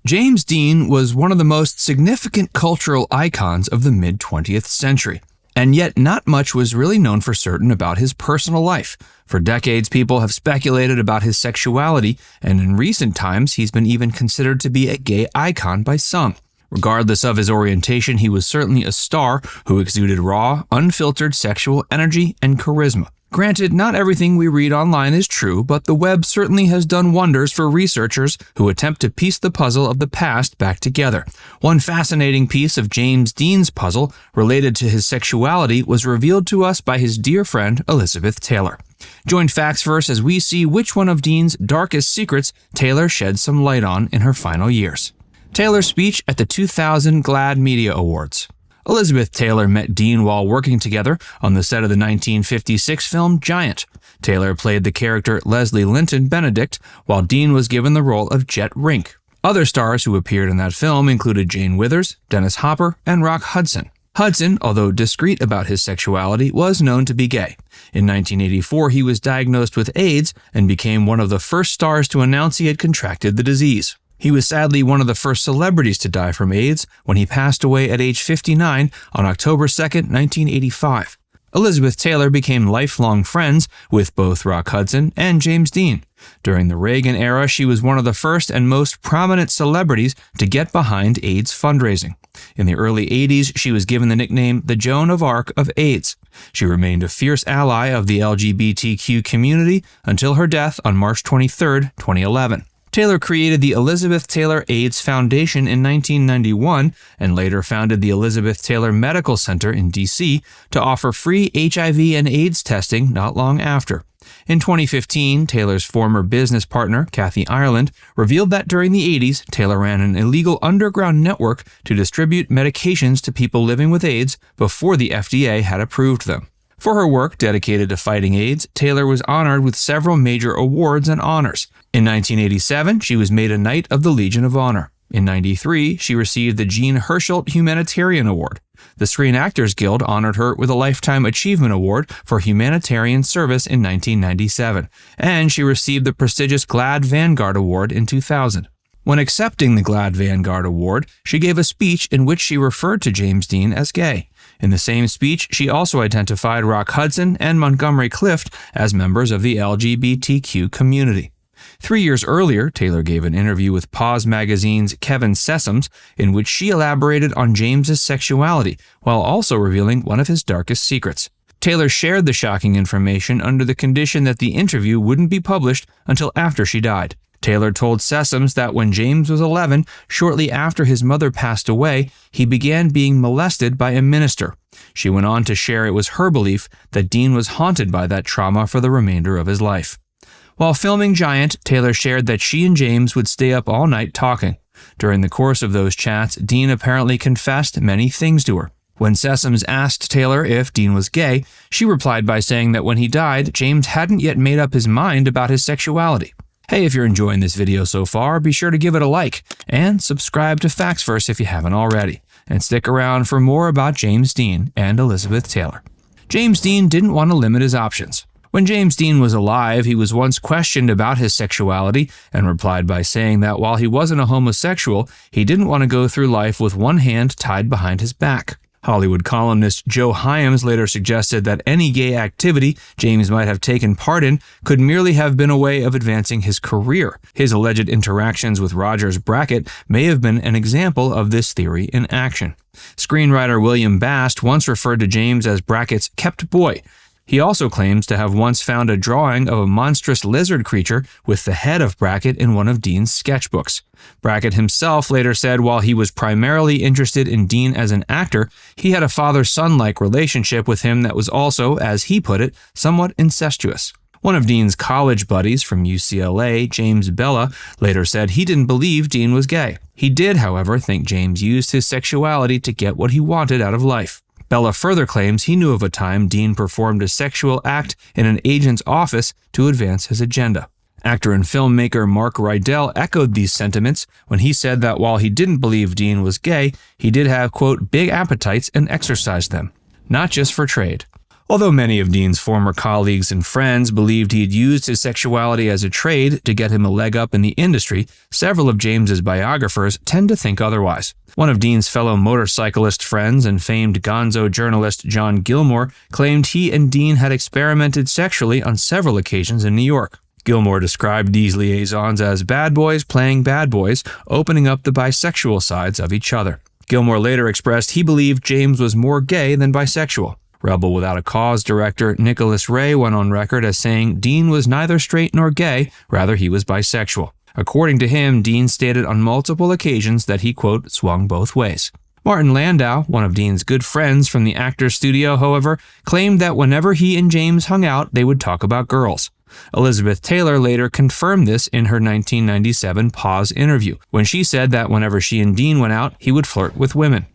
James Dean was one of the most significant cultural icons of the mid-20th century, and yet not much was really known for certain about his personal life. For decades, people have speculated about his sexuality, and in recent times, he's been even considered to be a gay icon by some. Regardless of his orientation, he was certainly a star who exuded raw, unfiltered sexual energy and charisma. Granted, not everything we read online is true, but the web certainly has done wonders for researchers who attempt to piece the puzzle of the past back together. One fascinating piece of James Dean's puzzle related to his sexuality was revealed to us by his dear friend Elizabeth Taylor. Join Factsverse as we see which one of Dean's darkest secrets Taylor sheds some light on in her final years. Taylor's speech at the 2000 GLAAD Media Awards. Elizabeth Taylor met Dean while working together on the set of the 1956 film Giant. Taylor played the character Leslie Linton Benedict, while Dean was given the role of Jett Rink. Other stars who appeared in that film included Jane Withers, Dennis Hopper, and Rock Hudson. Hudson, although discreet about his sexuality, was known to be gay. In 1984, he was diagnosed with AIDS and became one of the first stars to announce he had contracted the disease. He was sadly one of the first celebrities to die from AIDS when he passed away at age 59 on October 2, 1985. Elizabeth Taylor became lifelong friends with both Rock Hudson and James Dean. During the Reagan era, she was one of the first and most prominent celebrities to get behind AIDS fundraising. In the early 80s, she was given the nickname the Joan of Arc of AIDS. She remained a fierce ally of the LGBTQ community until her death on March 23, 2011. Taylor created the Elizabeth Taylor AIDS Foundation in 1991 and later founded the Elizabeth Taylor Medical Center in D.C. to offer free HIV and AIDS testing not long after. In 2015, Taylor's former business partner, Kathy Ireland, revealed that during the 80s, Taylor ran an illegal underground network to distribute medications to people living with AIDS before the FDA had approved them. For her work dedicated to fighting AIDS, Taylor was honored with several major awards and honors. In 1987, she was made a Knight of the Legion of Honor. In 1993, she received the Jean Hersholt Humanitarian Award. The Screen Actors Guild honored her with a Lifetime Achievement Award for humanitarian service in 1997, and she received the prestigious GLAAD Vanguard Award in 2000. When accepting the GLAAD Vanguard Award, she gave a speech in which she referred to James Dean as gay. In the same speech, she also identified Rock Hudson and Montgomery Clift as members of the LGBTQ community. 3 years earlier, Taylor gave an interview with Pause Magazine's Kevin Sessoms in which she elaborated on James's sexuality while also revealing one of his darkest secrets. Taylor shared the shocking information under the condition that the interview wouldn't be published until after she died. Taylor told Sessoms that when James was 11, shortly after his mother passed away, he began being molested by a minister. She went on to share it was her belief that Dean was haunted by that trauma for the remainder of his life. While filming Giant, Taylor shared that she and James would stay up all night talking. During the course of those chats, Dean apparently confessed many things to her. When Sessoms asked Taylor if Dean was gay, she replied by saying that when he died, James hadn't yet made up his mind about his sexuality. Hey, if you're enjoying this video so far, be sure to give it a like and subscribe to Factsverse if you haven't already. And stick around for more about James Dean and Elizabeth Taylor. James Dean didn't want to limit his options. When James Dean was alive, he was once questioned about his sexuality and replied by saying that while he wasn't a homosexual, he didn't want to go through life with one hand tied behind his back. Hollywood columnist Joe Hyams later suggested that any gay activity James might have taken part in could merely have been a way of advancing his career. His alleged interactions with Rogers Brackett may have been an example of this theory in action. Screenwriter William Bast once referred to James as Brackett's kept boy. He also claims to have once found a drawing of a monstrous lizard creature with the head of Brackett in one of Dean's sketchbooks. Brackett himself later said while he was primarily interested in Dean as an actor, he had a father-son-like relationship with him that was also, as he put it, somewhat incestuous. One of Dean's college buddies from UCLA, James Bella, later said he didn't believe Dean was gay. He did, however, think James used his sexuality to get what he wanted out of life. Bella further claims he knew of a time Dean performed a sexual act in an agent's office to advance his agenda. Actor and filmmaker Mark Rydell echoed these sentiments when he said that while he didn't believe Dean was gay, he did have, quote, big appetites and exercised them, not just for trade. Although many of Dean's former colleagues and friends believed he had used his sexuality as a trade to get him a leg up in the industry, several of James's biographers tend to think otherwise. One of Dean's fellow motorcyclist friends and famed gonzo journalist John Gilmore claimed he and Dean had experimented sexually on several occasions in New York. Gilmore described these liaisons as bad boys playing bad boys, opening up the bisexual sides of each other. Gilmore later expressed he believed James was more gay than bisexual. Rebel Without a Cause director Nicholas Ray went on record as saying Dean was neither straight nor gay, rather he was bisexual. According to him, Dean stated on multiple occasions that he, quote, swung both ways. Martin Landau, one of Dean's good friends from the actor's studio, however, claimed that whenever he and James hung out, they would talk about girls. Elizabeth Taylor later confirmed this in her 1997 Pause interview, when she said that whenever she and Dean went out, he would flirt with women.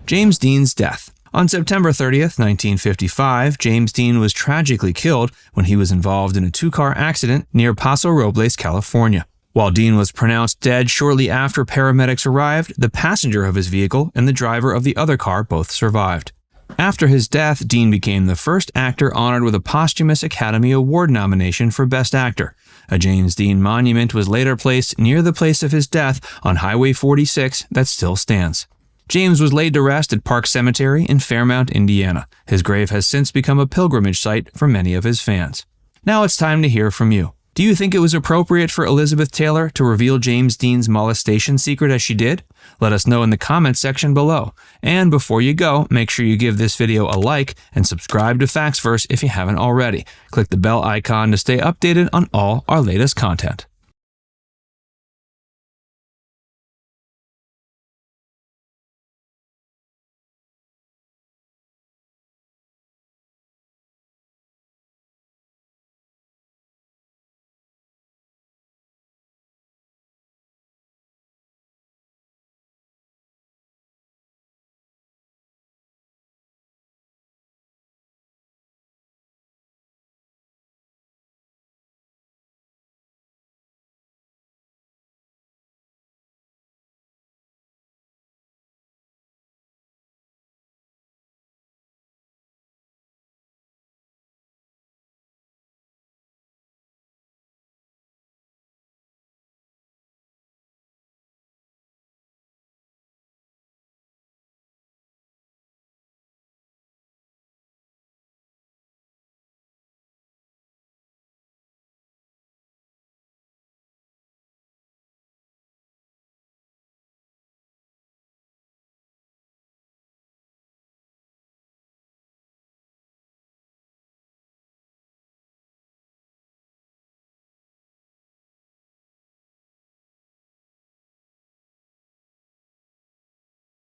James Dean's death. On September 30th, 1955, James Dean was tragically killed when he was involved in a two-car accident near Paso Robles, California. While Dean was pronounced dead shortly after paramedics arrived, the passenger of his vehicle and the driver of the other car both survived. After his death, Dean became the first actor honored with a posthumous Academy Award nomination for Best Actor. A James Dean monument was later placed near the place of his death on Highway 46 that still stands. James was laid to rest at Park Cemetery in Fairmount, Indiana. His grave has since become a pilgrimage site for many of his fans. Now it's time to hear from you. Do you think it was appropriate for Elizabeth Taylor to reveal James Dean's molestation secret as she did? Let us know in the comments section below. And before you go, make sure you give this video a like and subscribe to Factsverse if you haven't already. Click the bell icon to stay updated on all our latest content.